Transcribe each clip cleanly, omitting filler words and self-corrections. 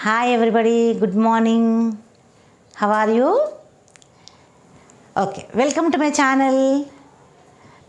Hi everybody, good morning. How are you? Okay, welcome to my channel.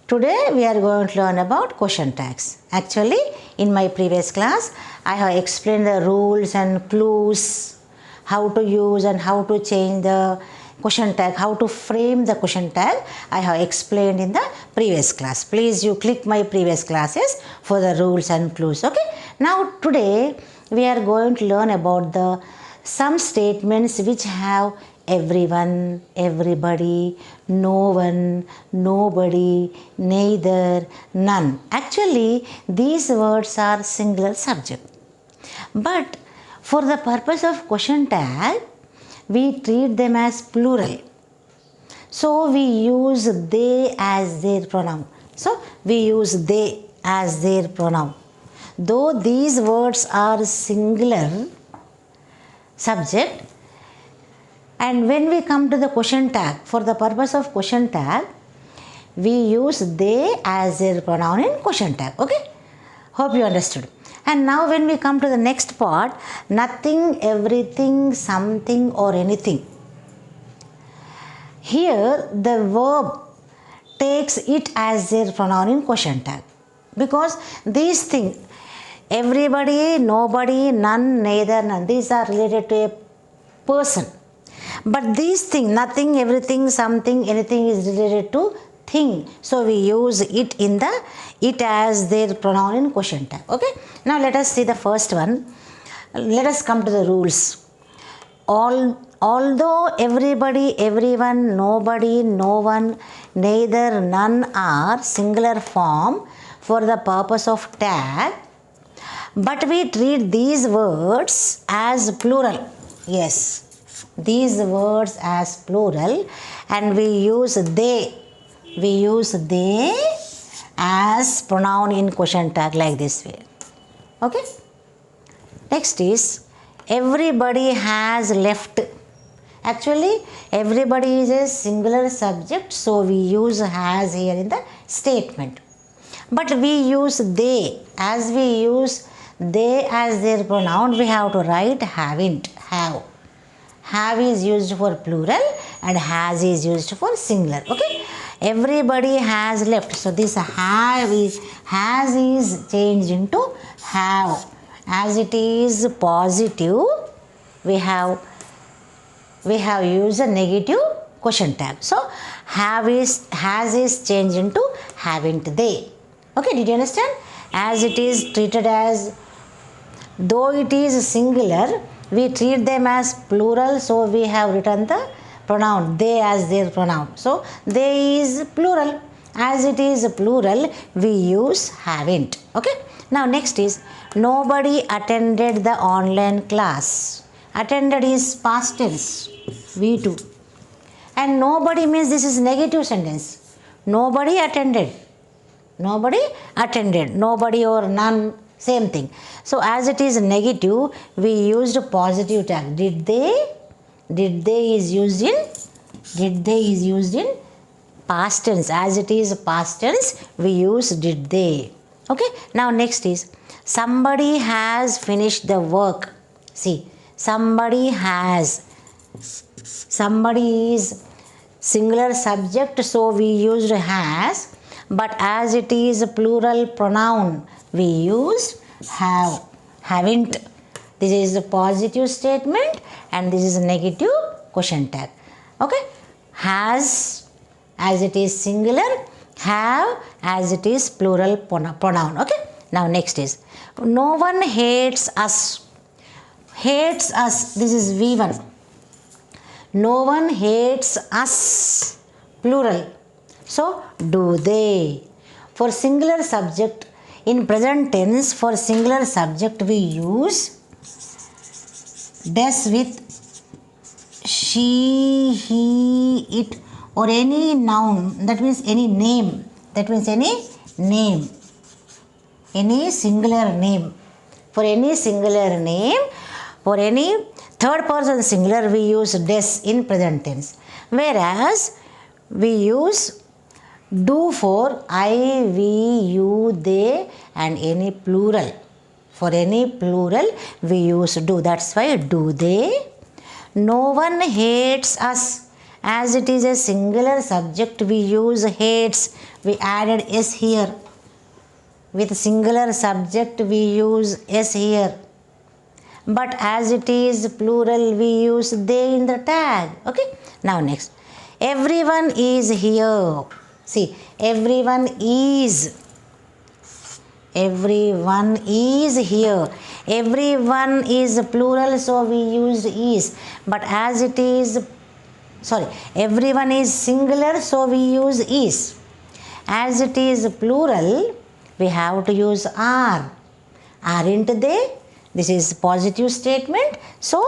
Today we are going to learn about question tags. Actually, in my previous class, I have explained the rules and clues, how to use and how to change the question tag, how to frame the question tag. I have explained in the previous class. Please you click my previous classes for the rules and clues. Okay. Now today we are going to learn about the some statements which have everyone, everybody, no one, nobody, neither, none. Actually, these words are singular subject. But for the purpose of question tag, we treat them as plural. So we use they as their pronoun. So we use they as their pronoun. Though these words are singular subject, and when we come to the question tag, for the purpose of question tag, we use they as their pronoun in question tag. Okay? Hope you understood. And now when we come to the next part, nothing, everything, something or anything. Here the verb takes it as their pronoun in question tag. Because these things, everybody, nobody, none, neither, none, these are related to a person. But these things, nothing, everything, something, anything is related to thing. So we use it in the it as their pronoun in question tag. Okay. Now let us see the first one. Let us come to the rules. Although everybody, everyone, nobody, no one, neither, none are singular form for the purpose of tag, but we treat these words as plural. Yes, these words as plural, and we use they as pronoun in question tag like this way. Okay. Next is everybody has left. Actually, everybody is a singular subject, so we use has here in the statement. But we use they. As we use they as their pronoun, we have to write haven't, have. Have is used for plural and has is used for singular. Okay. Everybody has left. So this has is changed into have. As it is positive, we have used a negative question tag. So has is changed into haven't they. Okay, did you understand? As it is treated as, though it is singular, we treat them as plural, so we have written the pronoun they as their pronoun. So they is plural. As it is plural, we use haven't. Okay. Now next is nobody attended the online class. Attended is past tense, V2. And nobody means this is negative sentence. Nobody attended. Nobody attended. Nobody or none, same thing. So as it is negative, we used a positive tag. Did they? Did they is used in past tense. As it is past tense, we use did they. Okay. Now next is somebody has finished the work. See, somebody has. Somebody is singular subject, so we used has. But as it is a plural pronoun, we use have, haven't. This is a positive statement and this is a negative question tag. Okay. Has as it is singular, have as it is plural pronoun. Okay. Now next is no one hates us. Hates us, this is V1. No one hates us, plural. So do they. For singular subject, in present tense, for singular subject we use does with she, he, it, or any noun, that means any name. That means any name. Any singular name. For any singular name, for any third person singular, we use des in present tense. Whereas we use do for I, we, you, they and any plural. For any plural, we use do. That's why do they. No one hates us. As it is a singular subject, we use hates. We added s here. With singular subject, we use s here. But as it is plural, we use they in the tag. Okay. Now next. Everyone is here. See, everyone is. Everyone is here. Everyone is plural, so we use is. But as it is, everyone is singular, so we use is. As it is plural, we have to use are. Aren't they? This is positive statement, so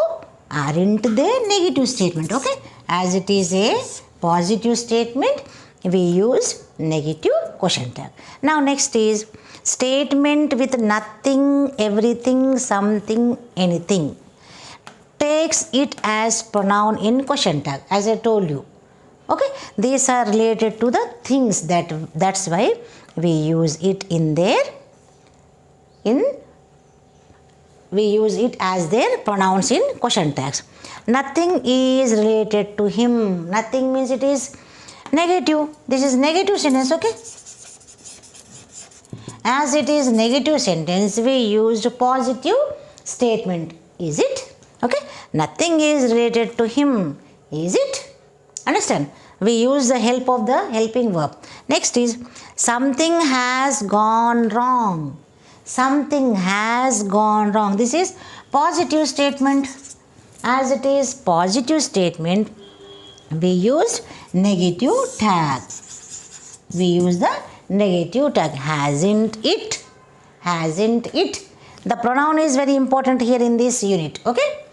aren't they negative statement. Okay. As it is a positive statement, we use negative question tag. Now next is statement with nothing, everything, something, anything. Takes it as pronoun in question tag, as I told you. Okay. These are related to the things, that's why we use it we use it as their pronouns in question tags. Nothing is related to him. Nothing means it is negative. This is negative sentence. Okay. As it is negative sentence, we used positive statement. Is it? Okay. Nothing is related to him. Is it? Understand? We use the help of the helping verb. Next is something has gone wrong. Something has gone wrong. This is positive statement. As it is positive statement, we used negative tag. We use the negative tag. Hasn't it? Hasn't it? The pronoun is very important here in this unit. Okay.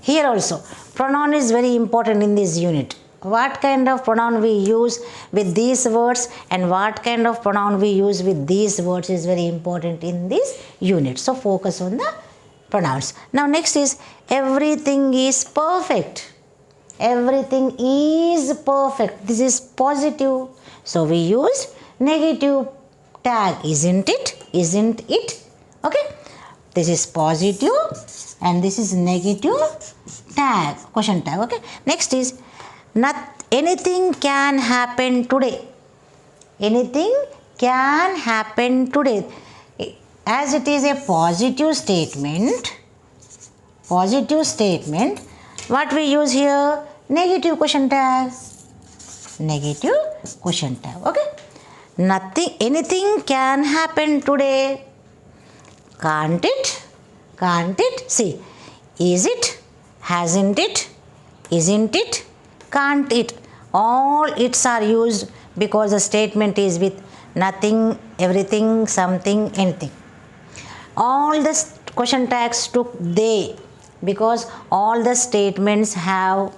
Here also pronoun is very important in this unit. What kind of pronoun we use with these words and what kind of pronoun we use with these words is very important in this unit. So focus on the pronouns. Now next is everything is perfect. Everything is perfect. This is positive. So we use negative tag. Isn't it? Isn't it? Okay. This is positive and this is negative tag. Question tag. Okay. Next is anything can happen today. Anything can happen today. As it is a positive statement, what we use here? Negative question tag. Negative question tag. Okay. Anything can happen today. Can't it? Can't it? See, is it? Hasn't it? Isn't it? Can't it? All its are used because the statement is with nothing, everything, something, anything. All the question tags took they because all the statements have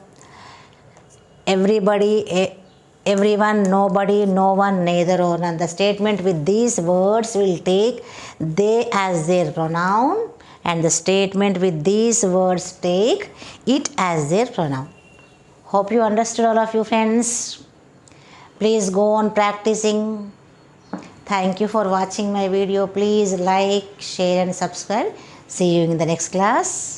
everybody, everyone, nobody, no one, neither or none. The statement with these words will take they as their pronoun and the statement with these words take it as their pronoun. Hope you understood, all of you friends. Please go on practicing. Thank you for watching my video. Please like, share and subscribe. See you in the next class.